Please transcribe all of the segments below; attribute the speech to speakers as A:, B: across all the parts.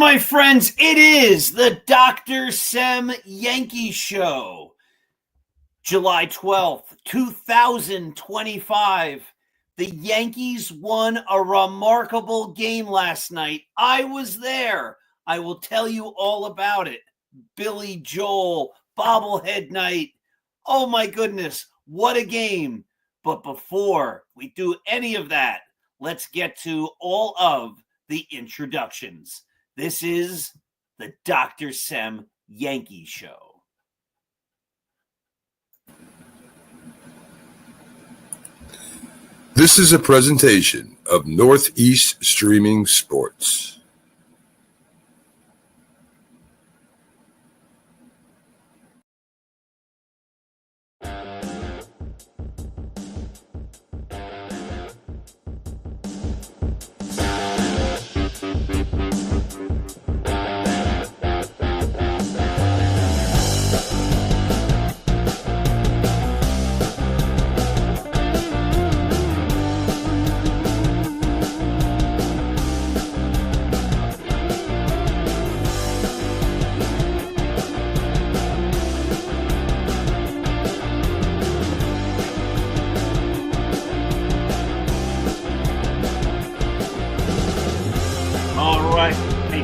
A: my friends, it is the Dr. Sem Yankees Show. July 12th, 2025. The Yankees won a remarkable game last night. I was there. I will tell you all about it. Billy Joel, bobblehead night. Oh my goodness, what a game. But before we do any of that, let's get to all of the introductions. This is the Dr. Sem Yankees Show.
B: This is a presentation of Northeast Streaming Sports.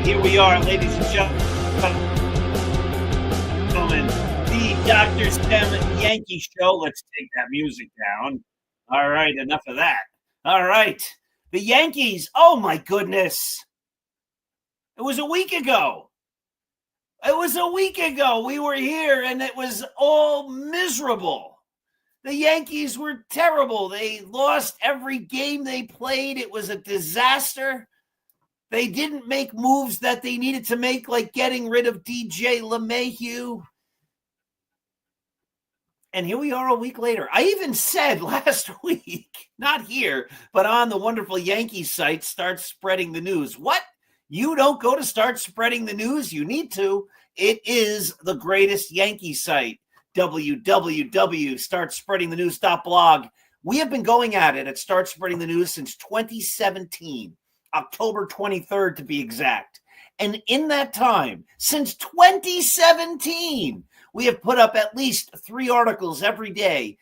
A: Here we are, ladies and gentlemen, the Dr. Sem Yankees Show. Let's take that music down. All right, enough of that. All right, the Yankees. Oh, my goodness. It was a week ago. We were here, and it was all miserable. The Yankees were terrible. They lost every game they played. It was a disaster. They didn't make moves that they needed to make, like getting rid of DJ LeMahieu. And here we are a week later. I even said last week, not here, but on the wonderful Yankees site, Start Spreading the News. What? You don't go to Start Spreading the News? You need to. It is the greatest Yankee site, www.startspreadingthenews.blog. We have been going at it at Start Spreading the News since 2017. October 23rd to be exact. And in that time, since 2017, we have put up at least 3 articles every day.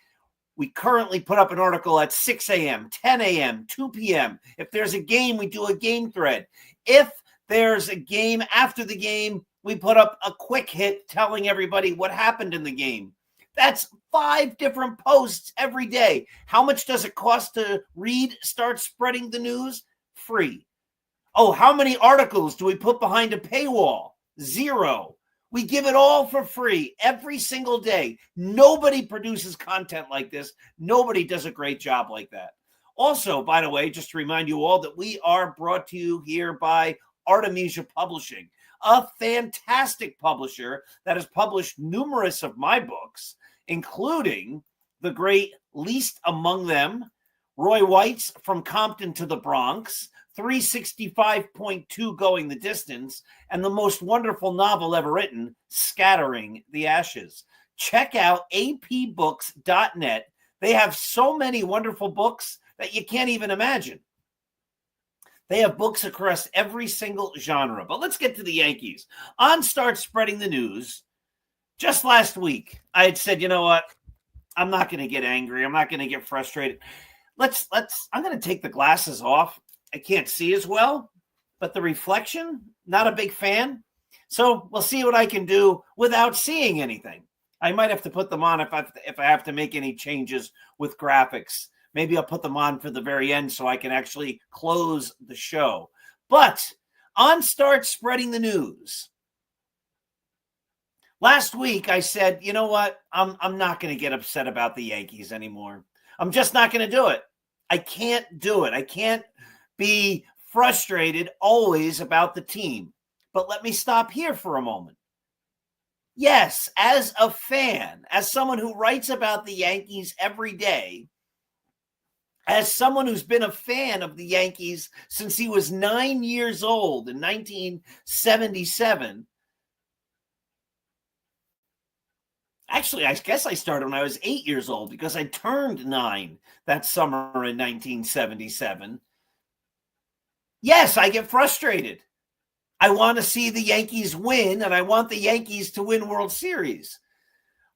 A: We currently put up an article at 6 a.m., 10 a.m., 2 p.m. If there's a game, we do a game thread. If there's a game after the game, we put up a quick hit telling everybody what happened in the game. That's 5 different posts every day. How much does it cost to read Start Spreading the News? Free. Oh, how many articles do we put behind a paywall? 0. We give it all for free every single day. Nobody produces content like this. Nobody does a great job like that. Also, by the way, just to remind you all that we are brought to you here by Artemisia Publishing, a fantastic publisher that has published numerous of my books, including the great Least Among Them, Roy White's From Compton to the Bronx, 365.2 Going the Distance, and the most wonderful novel ever written, Scattering the Ashes. Check out apbooks.net. They have so many wonderful books that you can't even imagine. They have books across every single genre. But let's get to the Yankees. On Start Spreading the News, just last week, I had said, you know what? I'm not going to get angry. I'm not going to get frustrated. I'm going to take the glasses off. I can't see as well, but the reflection, not a big fan. So we'll see what I can do without seeing anything. I might have to put them on if I have to make any changes with graphics. Maybe I'll put them on for the very end so I can actually close the show. But on Start Spreading the News, last week I said, you know what? I'm not going to get upset about the Yankees anymore. I'm just not going to do it. I can't do it. I can't be frustrated always about the team. But let me stop here for a moment. Yes, as a fan, as someone who writes about the Yankees every day, as someone who's been a fan of the Yankees since he was 9 years old in 1977, actually, I guess I started when I was 8 years old because I turned 9 that summer in 1977. Yes, I get frustrated. I want to see the Yankees win, and I want the Yankees to win World Series.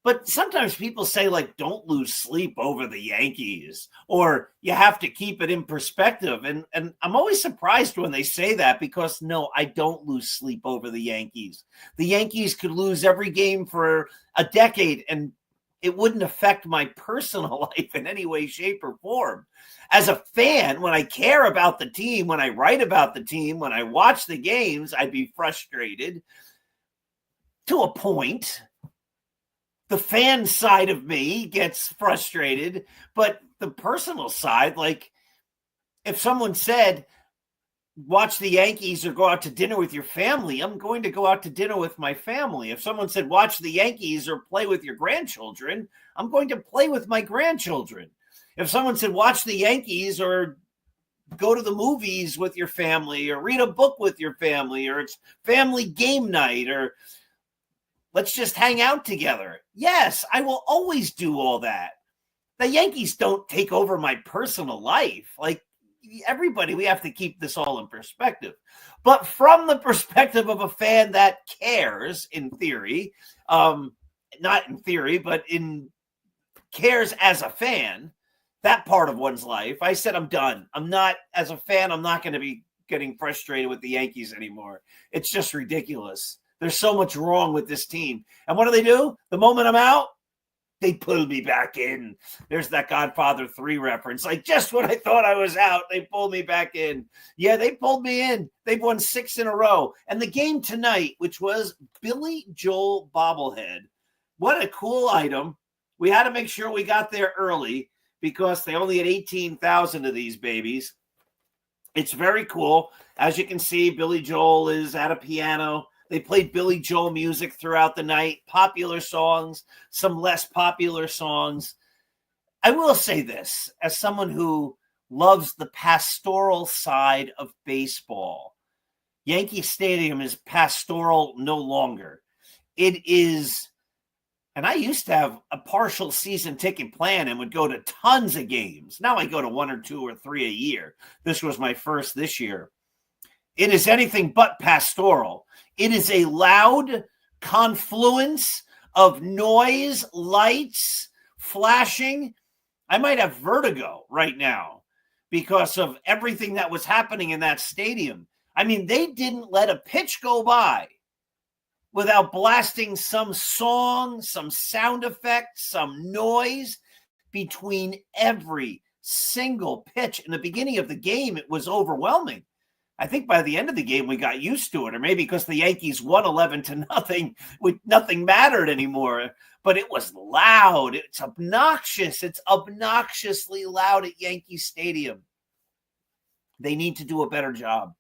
A: But sometimes people say, like, don't lose sleep over the Yankees, or you have to keep it in perspective. And I'm always surprised when they say that, because no, I don't lose sleep over the Yankees. The Yankees could lose every game for a decade, and it wouldn't affect my personal life in any way, shape, or form. As a fan, when I care about the team, when I write about the team, when I watch the games, I'd be frustrated to a point. The fan side of me gets frustrated, but the personal side, like if someone said, watch the Yankees or go out to dinner with your family, I'm going to go out to dinner with my family. If someone said, watch the Yankees or play with your grandchildren, I'm going to play with my grandchildren. If someone said, watch the Yankees or go to the movies with your family or read a book with your family, or it's family game night, or let's just hang out together. Yes, I will always do all that. The Yankees don't take over my personal life. Like everybody, we have to keep this all in perspective. But from the perspective of a fan that cares, in theory, not in theory, but cares as a fan, that part of one's life, I said, I'm done. I'm not, as a fan, I'm not going to be getting frustrated with the Yankees anymore. It's just ridiculous. There's so much wrong with this team. And what do? The moment I'm out, they pull me back in. There's that Godfather 3 reference. Like, just when I thought I was out, they pulled me back in. Yeah, they pulled me in. They've won 6 in a row. And the game tonight, which was Billy Joel bobblehead, what a cool item. We had to make sure we got there early because they only had 18,000 of these babies. It's very cool. As you can see, Billy Joel is at a piano. They played Billy Joel music throughout the night, popular songs, some less popular songs. I will say this, as someone who loves the pastoral side of baseball, Yankee Stadium is pastoral no longer. It is, and I used to have a partial season ticket plan and would go to tons of games. Now I go to 1 or 2 or 3 a year. This was my first this year. It is anything but pastoral. It is a loud confluence of noise, lights, flashing. I might have vertigo right now because of everything that was happening in that stadium. I mean, they didn't let a pitch go by without blasting some song, some sound effect, some noise between every single pitch. In the beginning of the game, it was overwhelming. I think by the end of the game, we got used to it, or maybe because the Yankees won 11-0, nothing mattered anymore. But it was loud. It's obnoxious. It's obnoxiously loud at Yankee Stadium. They need to do a better job.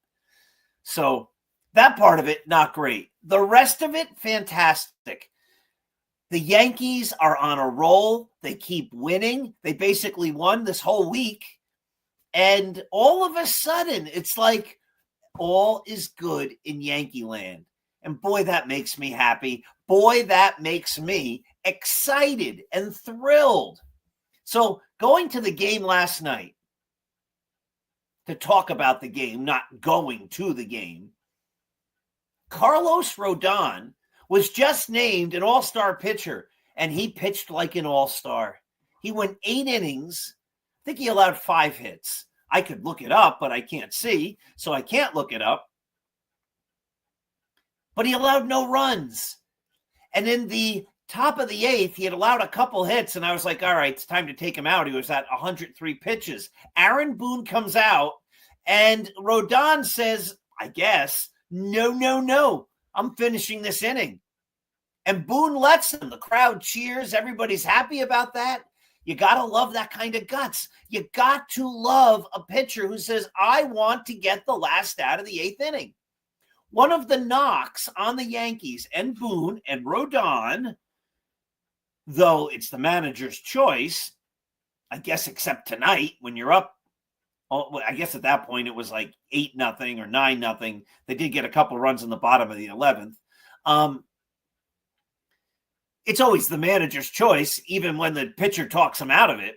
A: So that part of it, not great. The rest of it, fantastic. The Yankees are on a roll. They keep winning. They basically won this whole week. And all of a sudden, it's like, all is good in Yankee land. And boy, that makes me happy. Boy, that makes me excited and thrilled. So going to the game last night, to talk about the game, not going to the game, Carlos Rodon was just named an all-star pitcher, and he pitched like an all-star. He went 8 innings. I think he allowed 5 hits. I could look it up, but I can't see, so I can't look it up. But he allowed no runs. And in the top of the 8th, he had allowed a couple hits, and I was like, all right, it's time to take him out. He was at 103 pitches. Aaron Boone comes out, and Rodon says, I guess, no, I'm finishing this inning. And Boone lets him. The crowd cheers. Everybody's happy about that. You got to love that kind of guts. You got to love a pitcher who says, I want to get the last out of the 8th inning. One of the knocks on the Yankees and Boone and Rodon, though it's the manager's choice, I guess except tonight when you're up, I guess at that point it was like 8-0 or 9-0. They did get a couple runs in the bottom of the 11th. It's always the manager's choice, even when the pitcher talks him out of it.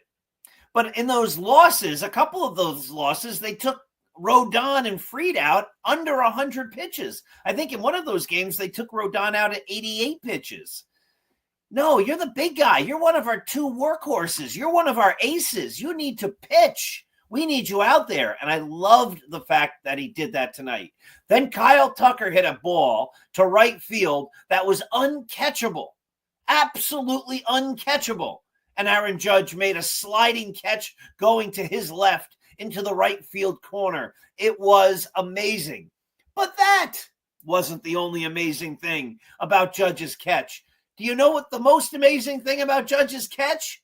A: But in those losses, a couple of those losses, they took Rodon and Fried out under 100 pitches. I think in one of those games, they took Rodon out at 88 pitches. No, you're the big guy. You're one of our two workhorses. You're one of our aces. You need to pitch. We need you out there. And I loved the fact that he did that tonight. Then Kyle Tucker hit a ball to right field that was uncatchable. Absolutely uncatchable. And Aaron Judge made a sliding catch going to his left into the right field corner. It was amazing. But that wasn't the only amazing thing about Judge's catch. Do you know what the most amazing thing about Judge's catch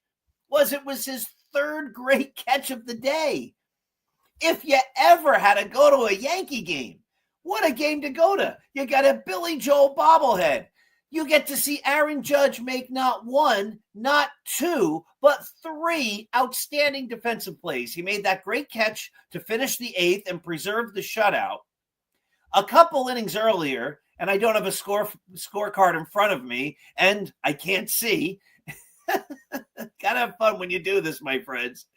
A: was? It was his third great catch of the day. If you ever had to go to a Yankee game, what a game to go to. You got a Billy Joel bobblehead. You get to see Aaron Judge make not one, not two, but three outstanding defensive plays. He made that great catch to finish the eighth and preserve the shutout. A couple innings earlier, and I don't have a scorecard in front of me, and I can't see. Gotta have fun when you do this, my friends.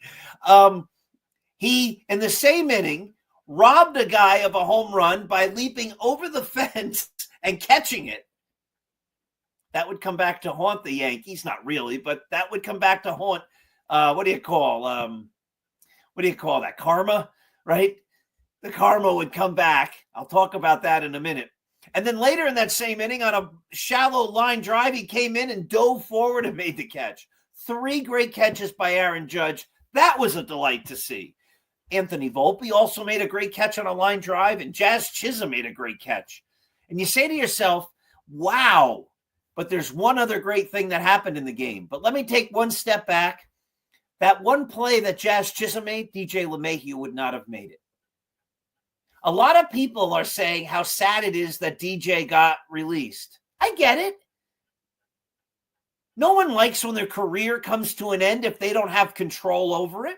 A: He, in the same inning, robbed a guy of a home run by leaping over the fence and catching it. That would come back to haunt the Yankees. Not really, but that would come back to haunt. What do you call that? Karma, right? The karma would come back. I'll talk about that in a minute. And then later in that same inning, on a shallow line drive, he came in and dove forward and made the catch. Three great catches by Aaron Judge. That was a delight to see. Anthony Volpe also made a great catch on a line drive, and Jazz Chisholm made a great catch. And you say to yourself, wow. But there's one other great thing that happened in the game. But let me take one step back. That one play that Jazz Chisholm made, DJ LeMahieu would not have made it. A lot of people are saying how sad it is that DJ got released. I get it. No one likes when their career comes to an end if they don't have control over it.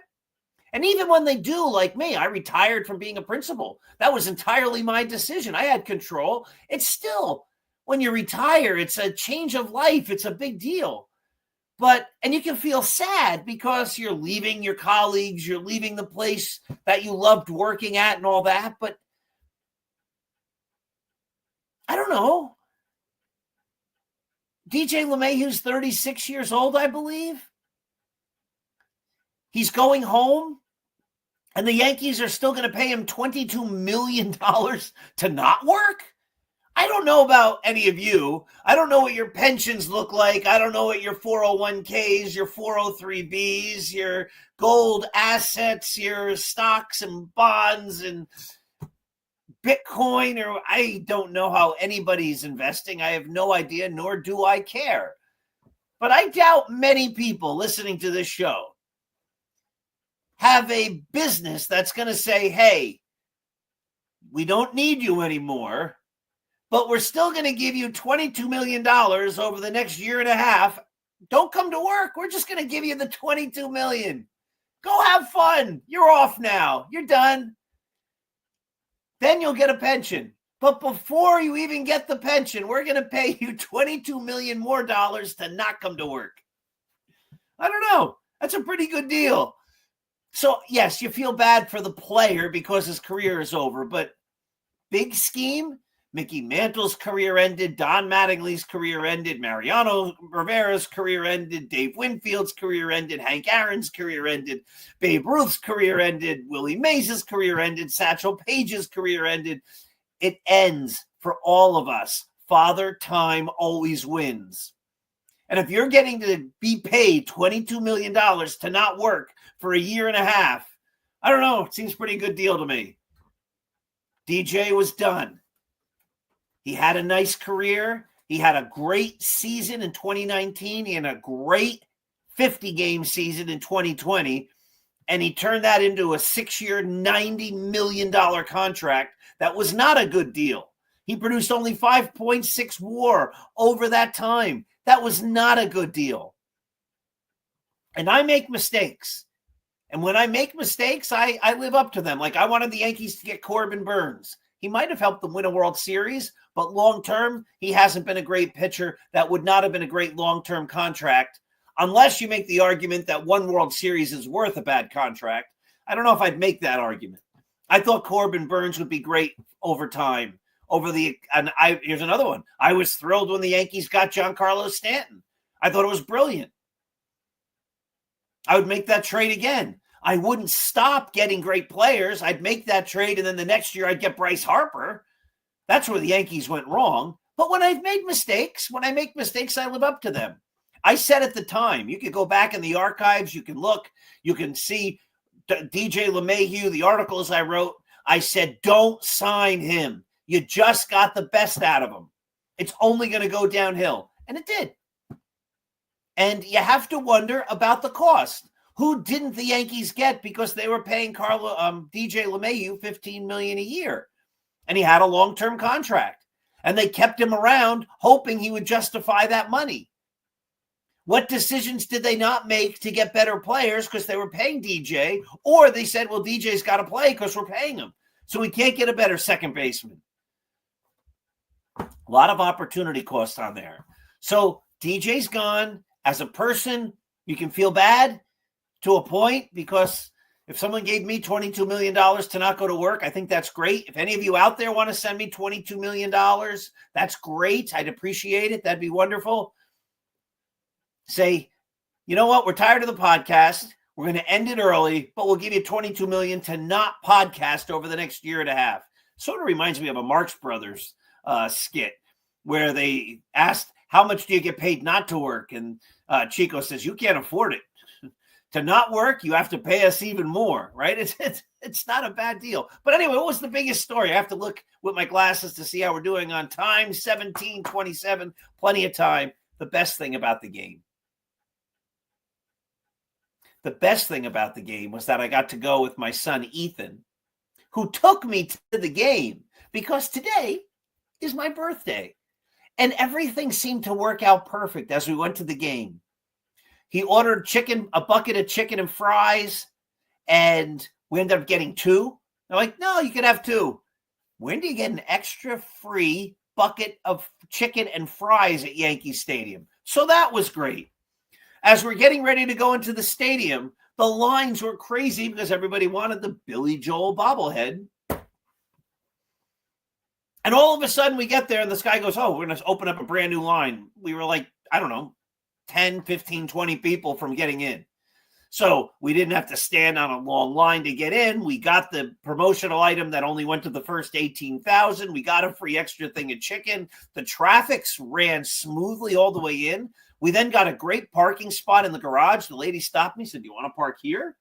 A: And even when they do, like me, I retired from being a principal. That was entirely my decision. I had control. It's still, when you retire, it's a change of life. It's a big deal. And you can feel sad because you're leaving your colleagues, you're leaving the place that you loved working at and all that. But I don't know. DJ LeMahieu's 36 years old, I believe. He's going home, and the Yankees are still going to pay him $22 million to not work? I don't know about any of you. I don't know what your pensions look like. I don't know what your 401ks, your 403bs, your gold assets, your stocks and bonds and Bitcoin, or I don't know how anybody's investing. I have no idea, nor do I care. But I doubt many people listening to this show have a business that's going to say, hey, we don't need you anymore, but we're still going to give you $22 million over the next year and a half. Don't come to work. We're just going to give you the $22 million. Go have fun. You're off now. You're done. Then you'll get a pension. But before you even get the pension, we're going to pay you $22 million more to not come to work. I don't know. That's a pretty good deal. So, yes, you feel bad for the player because his career is over. But big scheme, Mickey Mantle's career ended. Don Mattingly's career ended. Mariano Rivera's career ended. Dave Winfield's career ended. Hank Aaron's career ended. Babe Ruth's career ended. Willie Mays' career ended. Satchel Paige's career ended. It ends for all of us. Father Time always wins. And if you're getting to be paid $22 million to not work for a year and a half, I don't know. It seems a pretty good deal to me. DJ was done. He had a nice career. He had a great season in 2019. He had a great 50-game season in 2020. And he turned that into a 6-year, $90 million contract that was not a good deal. He produced only 5.6 WAR over that time. That was not a good deal. And I make mistakes. And when I make mistakes, I live up to them. Like I wanted the Yankees to get Corbin Burns. He might have helped them win a World Series, but long-term, he hasn't been a great pitcher. That would not have been a great long-term contract unless you make the argument that one World Series is worth a bad contract. I don't know if I'd make that argument. I thought Corbin Burns would be great over time. Here's another one. I was thrilled when the Yankees got Giancarlo Stanton. I thought it was brilliant. I would make that trade again. I wouldn't stop getting great players. I'd make that trade, and then the next year I'd get Bryce Harper. That's where the Yankees went wrong. But when I've made mistakes, I live up to them. I said at the time, you could go back in the archives, you can look, you can see DJ LeMahieu, the articles I wrote. I said, don't sign him. You just got the best out of him. It's only going to go downhill. And it did. And you have to wonder about the cost. Who didn't the Yankees get because they were paying DJ LeMahieu $15 million a year? And he had a long-term contract. And they kept him around hoping he would justify that money. What decisions did they not make to get better players because they were paying DJ? Or they said, well, DJ's got to play because we're paying him. So we can't get a better second baseman. A lot of opportunity cost on there. So DJ's gone. As a person, you can feel bad to a point, because if someone gave me $22 million to not go to work, I think that's great. If any of you out there want to send me $22 million, that's great. I'd appreciate it. That'd be wonderful. Say, you know what? We're tired of the podcast. We're going to end it early, but we'll give you $22 million to not podcast over the next year and a half. Sort of reminds me of a Marx Brothers skit where they asked, how much do you get paid not to work? And Chico says, you can't afford it. To not work, you have to pay us even more, right? It's not a bad deal. But anyway, what was the biggest story? I have to look with my glasses to see how we're doing on time. 17:27, plenty of time. The best thing about the game. The best thing about the game was that I got to go with my son, Ethan, who took me to the game because today is my birthday. And everything seemed to work out perfect as we went to the game. He ordered a bucket of chicken and fries, and we ended up getting 2. They're like, no, you can have 2. When do you get an extra free bucket of chicken and fries at Yankee Stadium? So that was great. As we're getting ready to go into the stadium, the lines were crazy because everybody wanted the Billy Joel bobblehead. And all of a sudden we get there and this guy goes, oh, we're going to open up a brand new line. We were like, I don't know, 10, 15, 20 people from getting in. So we didn't have to stand on a long line to get in. We got the promotional item that only went to the first 18,000. We got a free extra thing of chicken. The traffic ran smoothly all the way in. We then got a great parking spot in the garage. The lady stopped me, said, do you want to park here?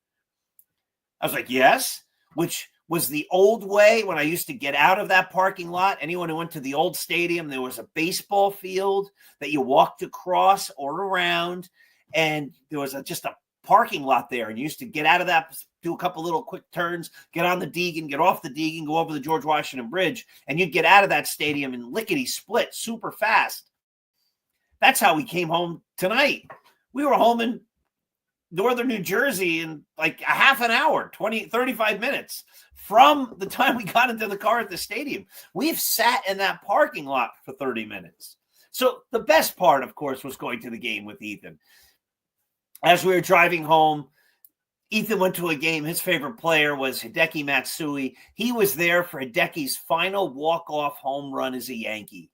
A: I was like, yes, which was the old way when I used to get out of that parking lot. Anyone who went to the old stadium, there was a baseball field that you walked across or around, and there was just a parking lot there. And you used to get out of that, do a couple little quick turns, get on the Deegan, get off the Deegan, go over the George Washington Bridge, and you'd get out of that stadium in lickety-split super fast. That's how we came home tonight. We were home in northern New Jersey in like a half an hour, 35 minutes from the time we got into the car at the stadium. We've sat in that parking lot for 30 minutes. So the best part, of course, was going to the game with Ethan. As we were driving home, Ethan went to a game. His favorite player was Hideki Matsui. He was there for Hideki's final walk-off home run as a Yankee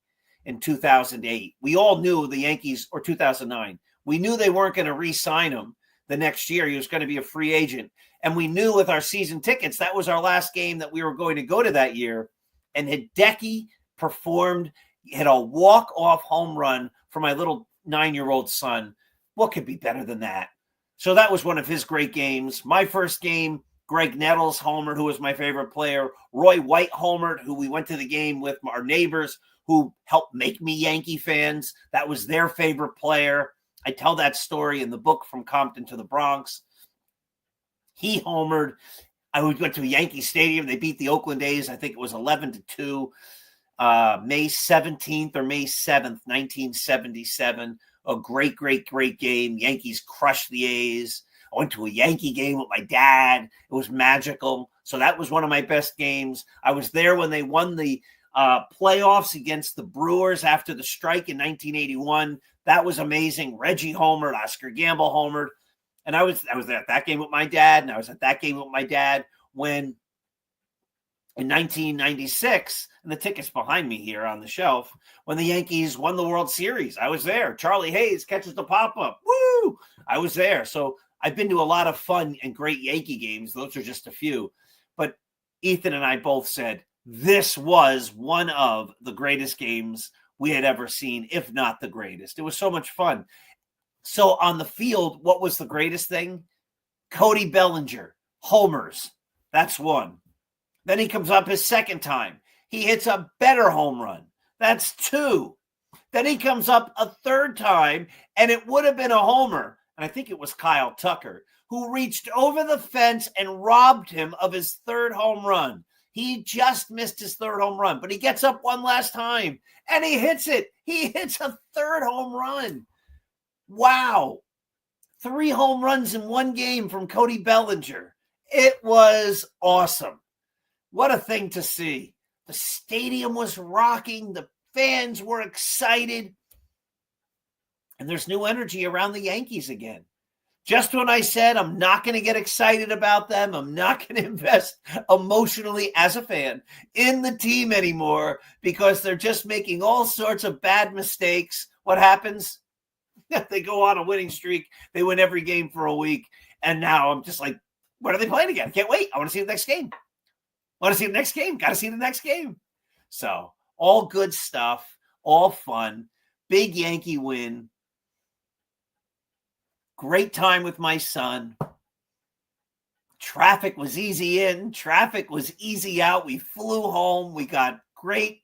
A: in 2008. We all knew the Yankees, or 2009, we knew they weren't going to re-sign him the next year. He was going to be a free agent. And we knew with our season tickets, that was our last game that we were going to go to that year. And Hideki performed, hit a walk-off home run for my little 9-year-old son. What could be better than that? So that was one of his great games. My first game, Greg Nettles homered, who was my favorite player. Roy White homered, who we went to the game with our neighbors who helped make me Yankee fans. That was their favorite player. I tell that story in the book From Compton to the Bronx. He homered. I went to a Yankee Stadium. They beat the Oakland A's. I think it was 11-2, May 17th or May 7th, 1977. A great, great, great game. Yankees crushed the A's. I went to a Yankee game with my dad. It was magical. So that was one of my best games. I was there when they won the playoffs against the Brewers after the strike in 1981. That was amazing. Reggie homered, Oscar Gamble homered. And I was there at that game with my dad, and I was at that game with my dad when in 1996, and the ticket's behind me here on the shelf, when the Yankees won the World Series. I was there. Charlie Hayes catches the pop-up. Woo! I was there. So I've been to a lot of fun and great Yankee games. Those are just a few. But Ethan and I both said this was one of the greatest games we had ever seen, if not the greatest. It was so much fun. So on the field, what was the greatest thing? Cody Bellinger, homers. That's one. Then he comes up his second time. He hits a better home run. That's two. Then he comes up a third time, and it would have been a homer. And I think it was Kyle Tucker, who reached over the fence and robbed him of his third home run. He just missed his third home run, but he gets up one last time, and he hits it. He hits a third home run. Wow. 3 home runs in one game from Cody Bellinger. It was awesome. What a thing to see. The stadium was rocking. The fans were excited. And there's new energy around the Yankees again. Just when I said I'm not going to get excited about them, I'm not going to invest emotionally as a fan in the team anymore because they're just making all sorts of bad mistakes. What happens? They go on a winning streak. They win every game for a week. And now I'm just like, when are they playing again? I can't wait. I want to see the next game. Want to see the next game. Got to see the next game. So all good stuff, all fun. Big Yankee win. Great time with my son. Traffic was easy in. Traffic was easy out. We flew home. We got great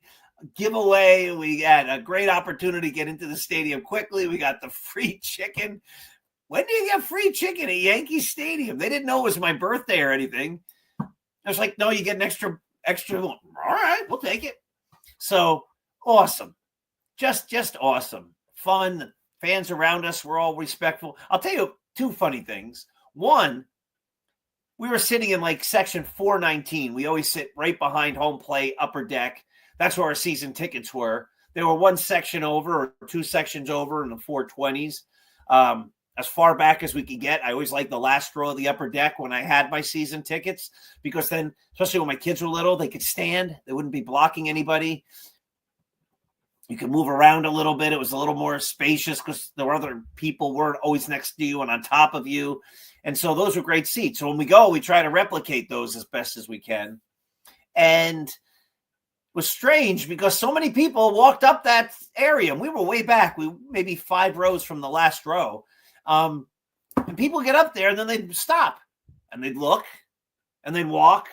A: giveaway. We had a great opportunity to get into the stadium quickly. We got the free chicken. When do you get free chicken at Yankee Stadium? They didn't know it was my birthday or anything. I was like, no, you get an extra. All right, we'll take it. So awesome. Just awesome. Fun. Fans around us were all respectful. I'll tell you 2 funny things. One, we were sitting in like section 419. We always sit right behind home plate, upper deck. That's where our season tickets were. They were 1 section over or 2 sections over in the 420s. As far back as we could get. I always liked the last row of the upper deck when I had my season tickets because then, especially when my kids were little, they could stand. They wouldn't be blocking anybody. You could move around a little bit. It was a little more spacious because there were other people weren't always next to you and on top of you. And so those were great seats. So when we go, we try to replicate those as best as we can. And it was strange because so many people walked up that area. And we were way back. We maybe 5 rows from the last row. And people get up there and then they'd stop and they'd look and they'd walk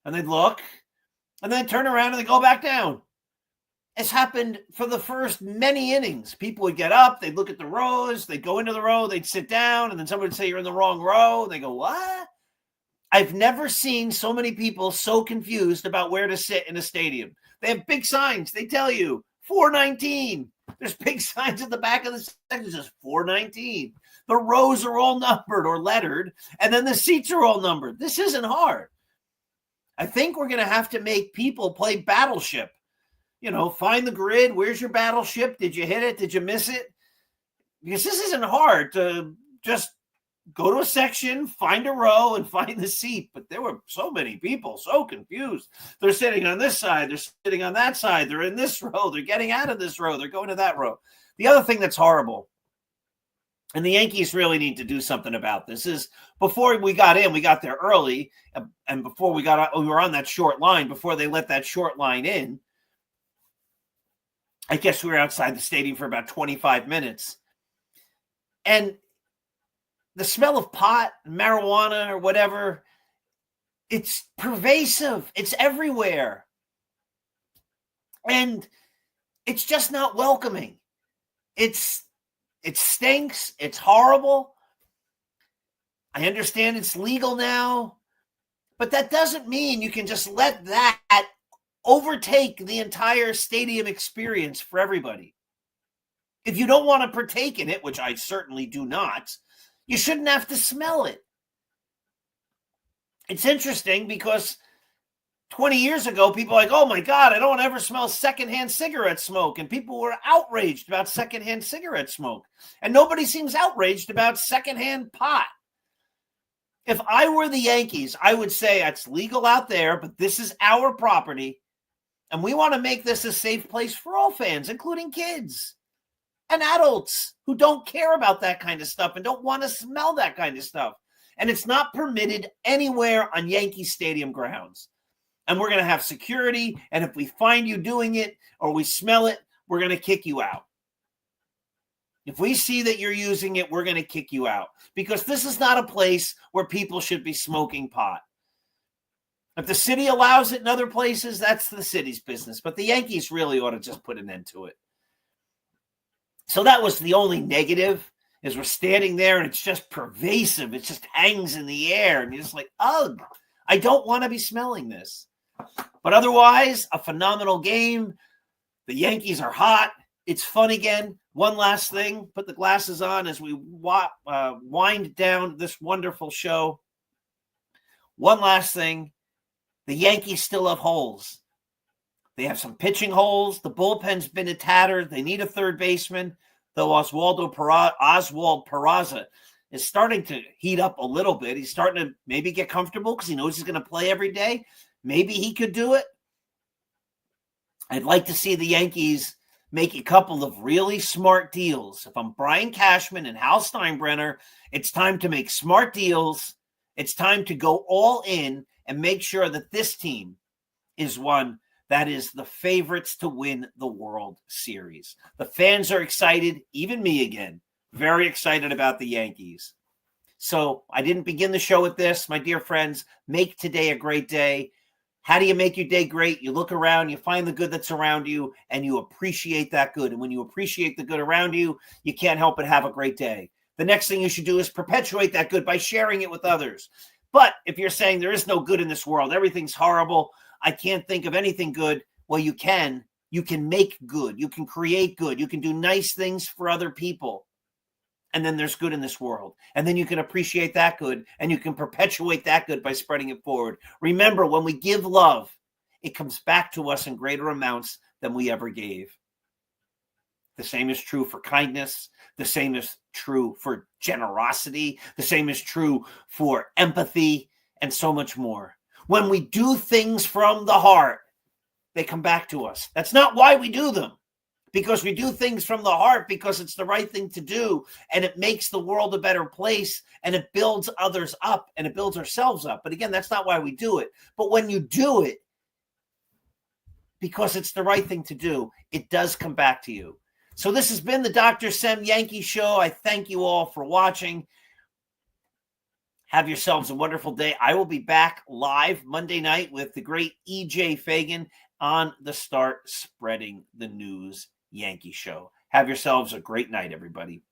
A: and they'd look and then turn around and they go back down. It's happened for the first many innings. People would get up, they'd look at the rows, they'd go into the row, they'd sit down, and then somebody would say you're in the wrong row. And they go, what? I've never seen so many people so confused about where to sit in a stadium. They have big signs. They tell you 419. There's big signs at the back of the section that says 419. The rows are all numbered or lettered, and then the seats are all numbered. This isn't hard. I think we're going to have to make people play Battleship. You know, find the grid. Where's your battleship? Did you hit it? Did you miss it? Because this isn't hard to just go to a section, find a row, and find the seat. But there were so many people so confused. They're sitting on this side. They're sitting on that side. They're in this row. They're getting out of this row. They're going to that row. The other thing that's horrible, and the Yankees really need to do something about this, is before we got in, we got there early, and before we were on that short line, before they let that short line in, I guess we were outside the stadium for about 25 minutes. And the smell of pot, marijuana, or whatever, it's pervasive. It's everywhere. And it's just not welcoming. It stinks. It's horrible. I understand it's legal now. But that doesn't mean you can just let that overtake the entire stadium experience for everybody. If you don't want to partake in it, which I certainly do not, you shouldn't have to smell it. It's interesting because 20 years ago, people were like, oh my God, I don't ever smell secondhand cigarette smoke. And people were outraged about secondhand cigarette smoke. And nobody seems outraged about secondhand pot. If I were the Yankees, I would say it's legal out there, but this is our property. And we want to make this a safe place for all fans, including kids and adults who don't care about that kind of stuff and don't want to smell that kind of stuff. And it's not permitted anywhere on Yankee Stadium grounds. And we're going to have security. And if we find you doing it or we smell it, we're going to kick you out. If we see that you're using it, we're going to kick you out, because this is not a place where people should be smoking pot. If the city allows it in other places, that's the city's business. But the Yankees really ought to just put an end to it. So that was the only negative, is we're standing there and it's just pervasive. It just hangs in the air. And you're just like, ugh, I don't want to be smelling this. But otherwise, a phenomenal game. The Yankees are hot. It's fun again. One last thing, put the glasses on as we wind down this wonderful show. One last thing, the Yankees still have holes. They have some pitching holes. The bullpen's been a tatter. They need a third baseman, though Oswald Peraza is starting to heat up a little bit. He's starting to maybe get comfortable because he knows he's going to play every day. Maybe he could do it. I'd like to see the Yankees make a couple of really smart deals. If I'm Brian Cashman and Hal Steinbrenner, it's time to make smart deals. It's time to go all in and make sure that this team is one that is the favorites to win the World Series. The fans are excited, even me again, very excited about the Yankees. So I didn't begin the show with this. My dear friends, make today a great day. How do you make your day great? You look around, you find the good that's around you, and you appreciate that good. And when you appreciate the good around you, you can't help but have a great day. The next thing you should do is perpetuate that good by sharing it with others. But if you're saying there is no good in this world, everything's horrible, I can't think of anything good, well, you can. You can make good. You can create good. You can do nice things for other people. And then there's good in this world. And then you can appreciate that good, and you can perpetuate that good by spreading it forward. Remember, when we give love, it comes back to us in greater amounts than we ever gave. The same is true for kindness. The same is true for generosity. The same is true for empathy, and so much more. When we do things from the heart, they come back to us. That's not why we do them. Because we do things from the heart because it's the right thing to do, and it makes the world a better place, and it builds others up, and it builds ourselves up. But again, that's not why we do it. But when you do it because it's the right thing to do, it does come back to you. So this has been the Dr. Sem Yankees Show. I thank you all for watching. Have yourselves a wonderful day. I will be back live Monday night with the great E.J. Fagan on the Start Spreading the News Yankee Show. Have yourselves a great night, everybody.